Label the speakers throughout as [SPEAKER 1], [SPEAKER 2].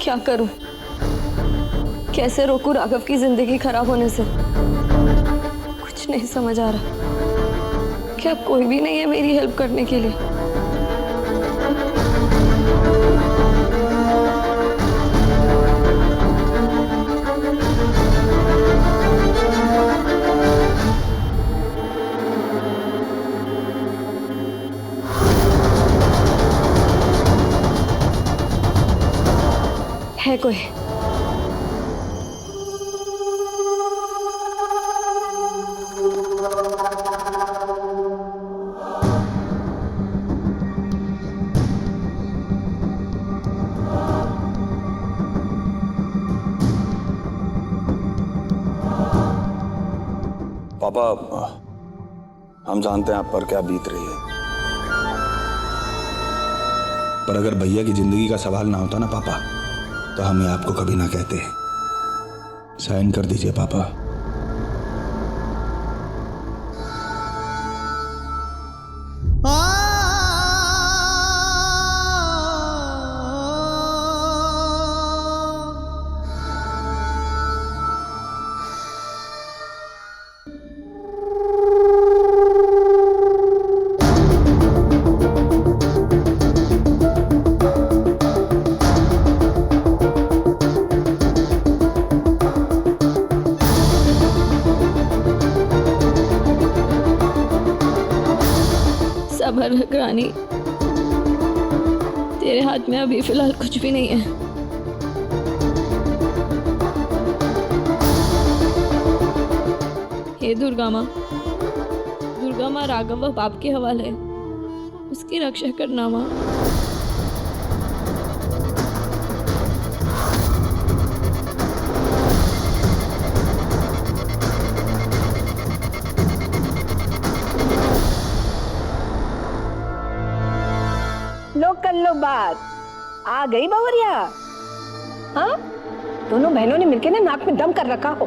[SPEAKER 1] क्या करूं? कैसे रोकूं राघव की जिंदगी खराब होने से? कुछ नहीं समझ आ रहा। क्या कोई भी नहीं है मेरी हेल्प करने के लिए? है कोई?
[SPEAKER 2] पापा, हम जानते हैं आप पर क्या बीत रही है, पर अगर भैया की जिंदगी का सवाल ना होता ना पापा, तो हम ये आपको कभी ना कहते। साइन कर दीजिए पापा।
[SPEAKER 1] सबर रख रानी, तेरे हाथ में अभी फिलहाल कुछ भी नहीं है। हे दुर्गा माँ, दुर्गा माँ राघव व बाप के हवाले है, उसकी रक्षा करना माँ।
[SPEAKER 3] लो कर लो बात। आ गई बवरिया? हाँ, दोनों बहनों ने मिलकर ना नाक में दम कर रखा हो।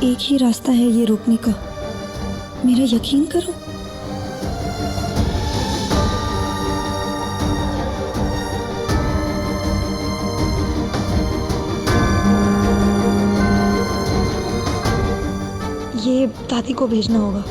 [SPEAKER 1] एक ही रास्ता है ये रोकने का, मेरा यकीन करो। ये दादी को भेजना होगा।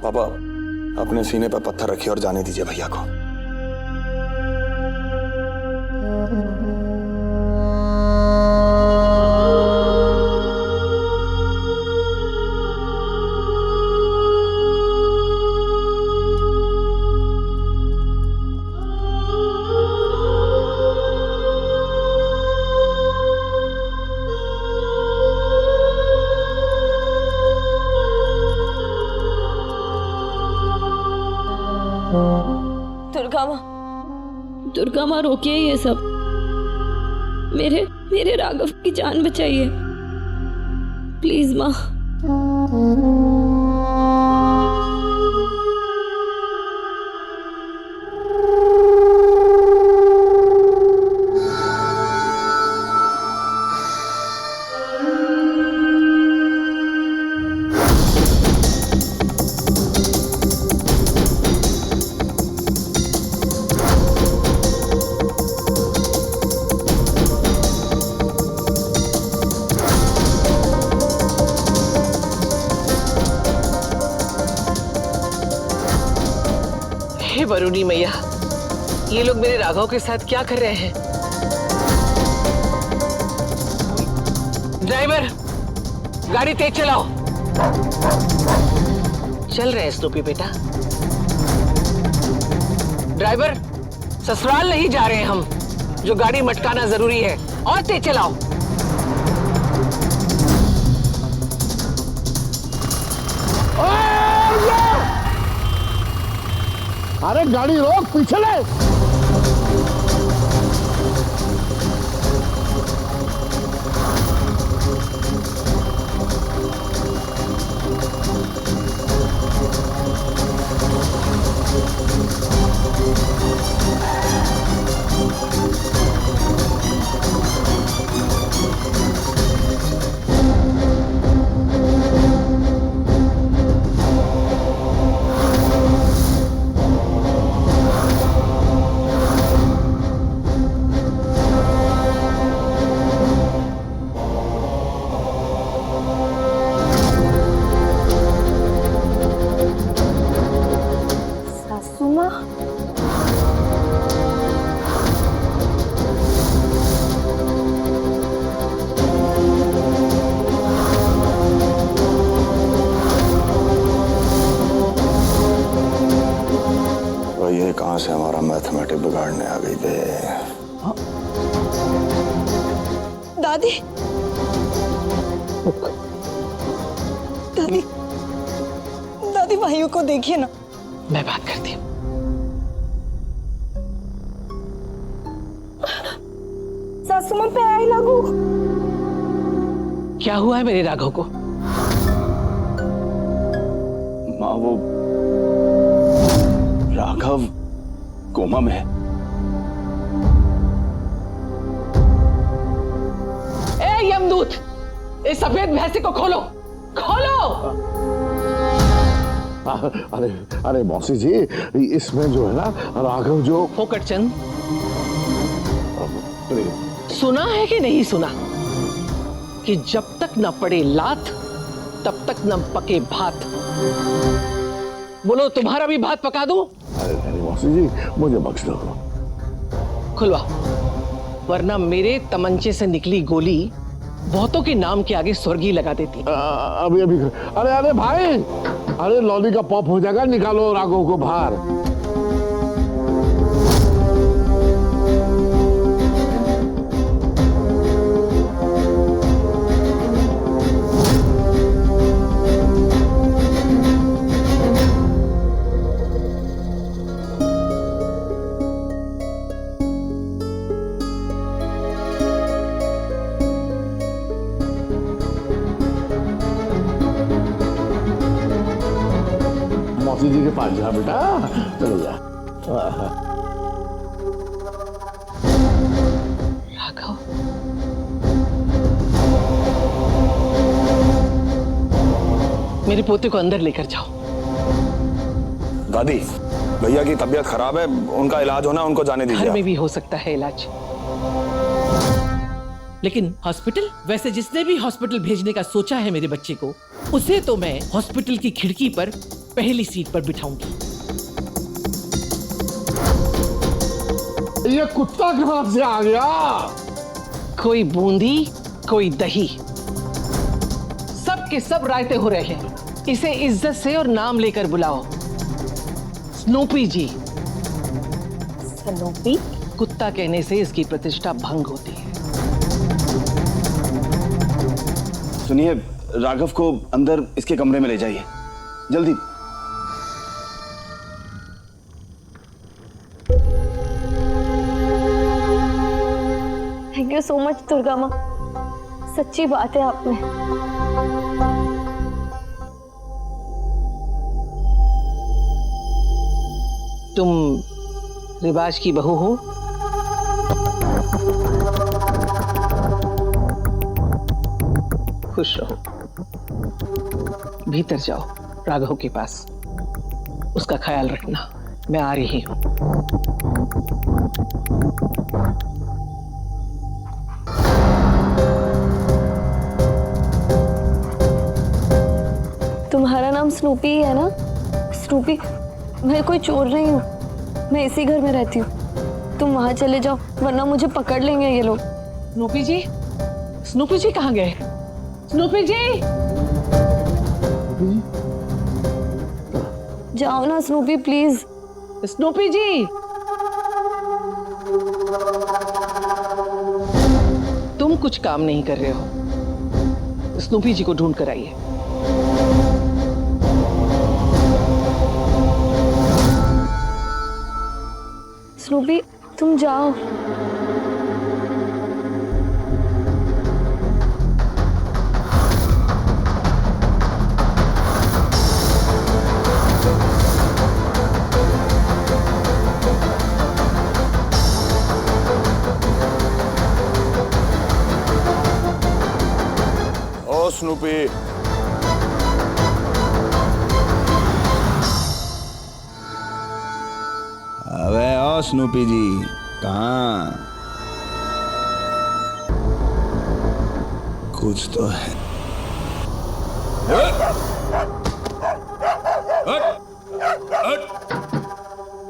[SPEAKER 2] पापा, अपने सीने पर पत्थर रखिए और जाने दीजिए भैया को।
[SPEAKER 1] दुर्गा माँ रोकिए ये सब। मेरे राघव की जान बचाइए प्लीज माँ।
[SPEAKER 4] हे वरुणी मैया, ये लोग मेरे राघव के साथ क्या कर रहे हैं? ड्राइवर, गाड़ी तेज चलाओ। चल रहे हैं स्नूपी बेटा। ड्राइवर, ससुराल नहीं जा रहे हैं हम, जो गाड़ी मटकाना जरूरी है। और तेज चलाओ।
[SPEAKER 5] अरे गाड़ी रोक, पीछे ले।
[SPEAKER 2] ये कहां से हमारा मैथमेटिक बिगाड़ने आ गई बे।
[SPEAKER 1] दादी, दादी, दादी भाइयों को देखिए ना।
[SPEAKER 4] मैं बात करती हूँ।
[SPEAKER 3] सासू मां पे आई लागू।
[SPEAKER 4] क्या हुआ है मेरे राघव को?
[SPEAKER 2] माँ, वो राघव कोमा में है।
[SPEAKER 4] ए यमदूत, इस सफेद भैंसे को खोलो, खोलो।
[SPEAKER 5] अरे अरे मौसी जी, इसमें जो है ना राघव जो
[SPEAKER 4] फोकट चंद, सुना है कि नहीं सुना कि जब तक न पड़े लात तब तक न पके भात। बोलो, तुम्हारा भी भात पका दूं?
[SPEAKER 5] अरे मौसी जी, मुझे बख्श दो।
[SPEAKER 4] खुलवा, वरना मेरे तमंचे से निकली गोली बहुतों के नाम के आगे स्वर्गीय लगा देती।
[SPEAKER 5] अभी अभी। अरे अरे भाई, अरे लॉली का पॉप हो जाएगा, निकालो राघव को बाहर। मौसी जी के पास जा बेटा, चलो जा।
[SPEAKER 4] राघव, मेरे पोते को अंदर लेकर जाओ।
[SPEAKER 2] दादी, भैया की तबीयत खराब है, उनका इलाज होना, उनको जाने
[SPEAKER 4] घर
[SPEAKER 2] दीजिए।
[SPEAKER 4] में भी हो सकता है इलाज।
[SPEAKER 6] लेकिन हॉस्पिटल, वैसे जिसने भी हॉस्पिटल भेजने का सोचा है मेरे बच्चे को, उसे तो मैं हॉस्पिटल की खिड़की पर पहली सीट पर बिठाऊंगी।
[SPEAKER 5] ये कुत्ता कहां से आ गया?
[SPEAKER 4] कोई बूंदी, कोई दही, सब के सब रायते हो रहे हैं। इसे इज्जत से और नाम लेकर बुलाओ। स्नूपी जी।
[SPEAKER 3] स्नूपी?
[SPEAKER 4] कुत्ता कहने से इसकी प्रतिष्ठा भंग होती है।
[SPEAKER 2] सुनिए, राघव को अंदर इसके कमरे में ले जाइए, जल्दी।
[SPEAKER 1] Thank you so much Durga माँ, सच्ची बात है आप में।
[SPEAKER 4] तुम रिवाज की बहू हो? खुश रहो, भीतर जाओ राघव के पास, उसका ख्याल रखना। मैं आ रही हूं।
[SPEAKER 1] तुम्हारा नाम स्नूपी ही है ना? स्नूपी, मैं कोई चोर नहीं हूँ, मैं इसी घर में रहती हूँ। तुम वहां चले जाओ, वरना मुझे पकड़ लेंगे ये लोग।
[SPEAKER 4] स्नूपी जी, स्नूपी जी कहाँ गए? स्नूपी जी,
[SPEAKER 1] जाओ ना स्नूपी प्लीज।
[SPEAKER 4] स्नूपी जी, तुम कुछ काम नहीं कर रहे हो, स्नूपी जी को ढूंढ कर आइए।
[SPEAKER 1] स्नूपी तुम जाओ।
[SPEAKER 7] ओ स्नूपी,
[SPEAKER 2] अबे ओ स्नूपी जी, कहाँ? कुछ तो है।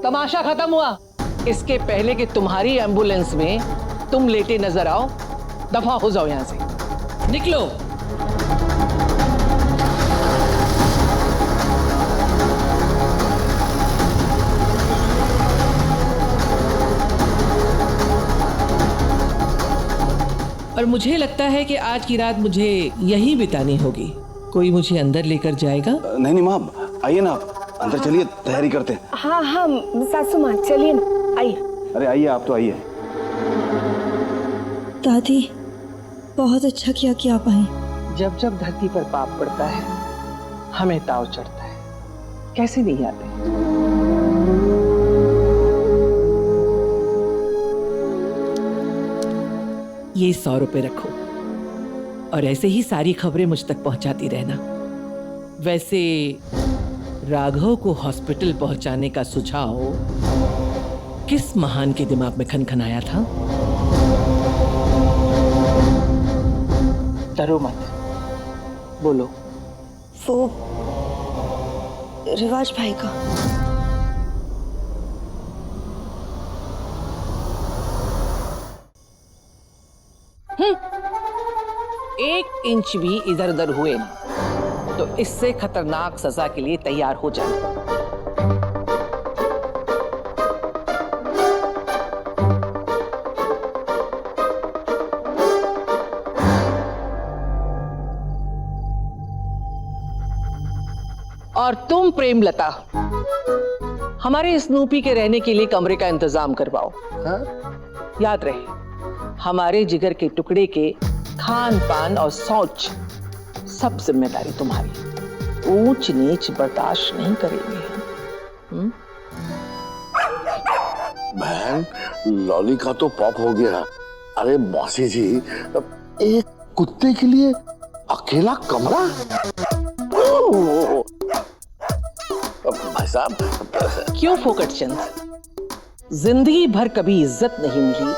[SPEAKER 4] तमाशा खत्म हुआ। इसके पहले कि तुम्हारी एम्बुलेंस में तुम लेटे नजर आओ, दफा हो जाओ यहां से।
[SPEAKER 6] निकलो। और मुझे लगता है कि आज की रात मुझे यहीं बितानी होगी। कोई मुझे अंदर लेकर जाएगा?
[SPEAKER 7] नहीं नहीं माँ, आइए ना आप अंदर चलिए, तैयारी करते हैं।
[SPEAKER 3] हाँ हाँ सासू माँ, चलिए ना, आइए।
[SPEAKER 7] अरे आइए, आप तो आइए।
[SPEAKER 8] दादी, बहुत अच्छा किया कि आप आई।
[SPEAKER 4] जब जब धरती पर पाप पड़ता है हमें ताव चढ़ता है, कैसे नहीं आते।
[SPEAKER 6] ये 100 रुपए रखो और ऐसे ही सारी खबरें मुझ तक पहुंचाती रहना। वैसे राघव को हॉस्पिटल पहुंचाने का सुझाव किस महान के दिमाग में खनखनाया था?
[SPEAKER 4] डरो मत, बोलो।
[SPEAKER 8] वो रिवाज भाई का।
[SPEAKER 4] एक इंच भी इधर उधर हुए ना तो इससे खतरनाक सजा के लिए तैयार हो जाए। और तुम प्रेमलता, हमारे स्नूपी के रहने के लिए कमरे का इंतजाम करवाओ। हाँ? याद रहे, हमारे जिगर के टुकड़े के खान पान और शौच सब जिम्मेदारी तुम्हारी। ऊंच नीच बर्दाश्त नहीं करेंगे।
[SPEAKER 5] बहन, लॉली का तो पॉप हो गया। अरे मौसी जी, एक कुत्ते के लिए अकेला कमरा? भाई साहब,
[SPEAKER 4] क्यों फोकट चंद, जिंदगी भर कभी इज्जत नहीं मिली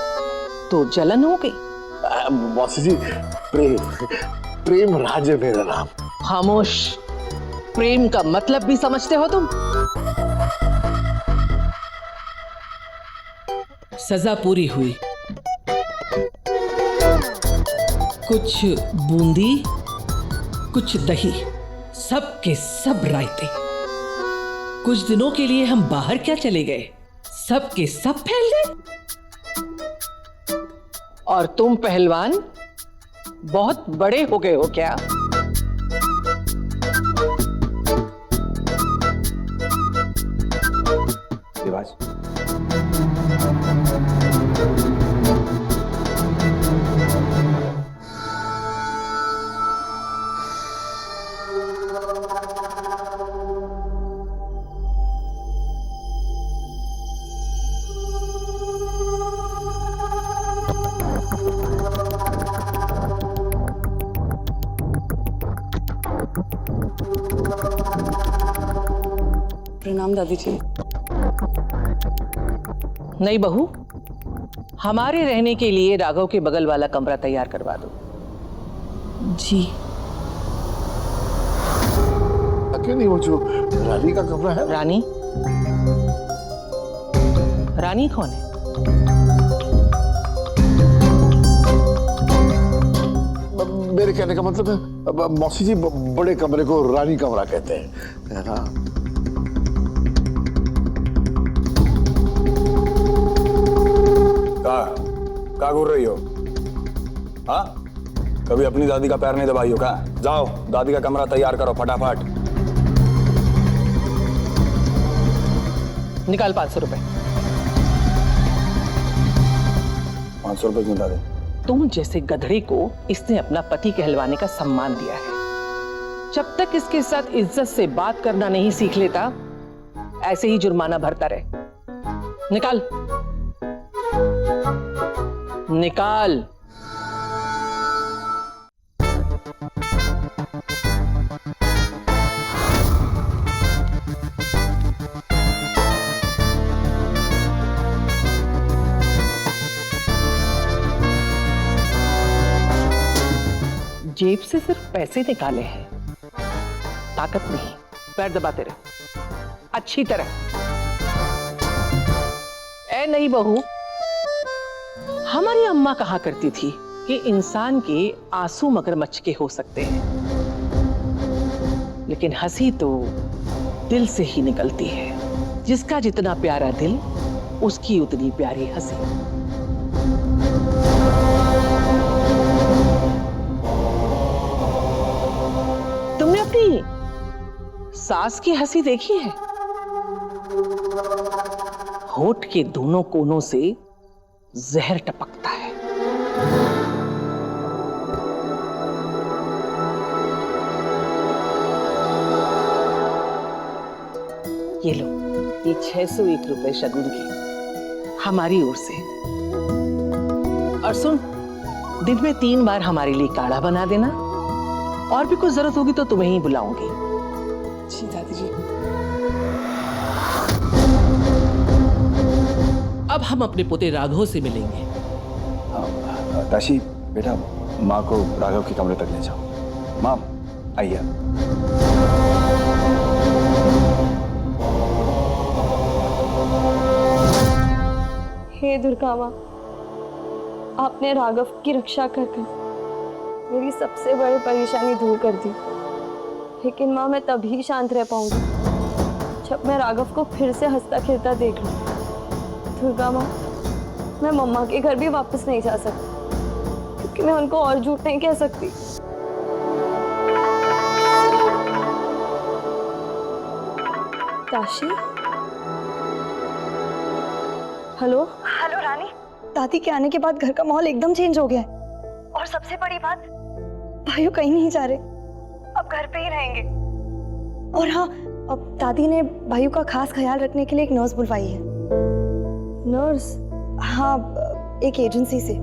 [SPEAKER 4] तो जलन हो गई।
[SPEAKER 5] मौसी जी, प्रेम प्रेम राज है मेरा नाम।
[SPEAKER 4] खामोश, प्रेम का मतलब भी समझते हो तुम?
[SPEAKER 6] सजा पूरी हुई। कुछ बूंदी, कुछ दही, सब के सब रायते। कुछ दिनों के लिए हम बाहर क्या चले गए, सब के सब फैल गए।
[SPEAKER 4] और तुम पहलवान बहुत बड़े हो गए हो क्या?
[SPEAKER 7] रिवाज,
[SPEAKER 1] प्रणाम दादी जी।
[SPEAKER 4] नहीं बहू, हमारे रहने के लिए राघव के बगल वाला कमरा तैयार करवा दो।
[SPEAKER 1] जी।
[SPEAKER 5] क्यों नहीं, वो जो रानी का कमरा है।
[SPEAKER 4] रानी? रानी कौन है?
[SPEAKER 5] मेरे कहने का मतलब है, मौसी जी, बड़े कमरे को रानी कमरा कहते हैं, है ना?
[SPEAKER 2] कहाँ घूर रही हो? हाँ, कभी अपनी दादी का पैर नहीं दबाई हो क्या? जाओ दादी का कमरा तैयार करो फटाफट।
[SPEAKER 4] निकाल 500 रुपए।
[SPEAKER 2] 500 रुपए क्यों दादी?
[SPEAKER 4] तुम जैसे गधड़े को इसने अपना पति कहलवाने का सम्मान दिया है। जब तक इसके साथ इज्जत से बात करना नहीं सीख लेता, ऐसे ही जुर्माना भरता रहे। निकाल निकाल। जेब से सिर्फ पैसे निकाले हैं, ताकत नहीं। पैर दबाते रहे अच्छी तरह। ऐ नई बहू, हमारी अम्मा कहा करती थी कि इंसान के आंसू मगरमच्छ के हो सकते हैं, लेकिन हंसी तो दिल से ही निकलती है। जिसका जितना प्यारा दिल, उसकी उतनी प्यारी हंसी। तुमने अपनी सास की हंसी देखी है? होठ के दोनों कोनों से जहर टपकता है। ये लो, ये 601 रुपए शगुन के हमारी ओर से। और सुन, दिन में 3 बार हमारे लिए काढ़ा बना देना, और भी कुछ जरूरत होगी तो तुम्हें ही बुलाऊंगी।
[SPEAKER 6] जी दादी जी। अब हम अपने पोते राघव से मिलेंगे।
[SPEAKER 2] ताशी बेटा, माँ को राघव के कमरे तक ले जाओ। माँ आइए।
[SPEAKER 1] हे दुर्गा माँ, आपने राघव की रक्षा कर मेरी सबसे बड़ी परेशानी दूर कर दी। लेकिन माँ, मैं तभी शांत रह पाऊंगी जब मैं राघव को फिर से हंसता खेलता देख लूं। दुर्गा माँ, मैं मम्मा के घर भी वापस नहीं जा सकती, क्योंकि मैं उनको और झूठ नहीं कह सकती। ताशी? हेलो?
[SPEAKER 8] हेलो रानी। दादी के आने के बाद घर का माहौल एकदम चेंज हो गया है, और सबसे बड़ी बात, भाइयों कहीं नहीं जा रहे, अब घर पे ही रहेंगे। और हाँ, अब दादी ने भाइयों का खास ख्याल रखने के लिए एक नर्स बुलवाई है।
[SPEAKER 1] नर्स?
[SPEAKER 8] हाँ, एक एजेंसी से।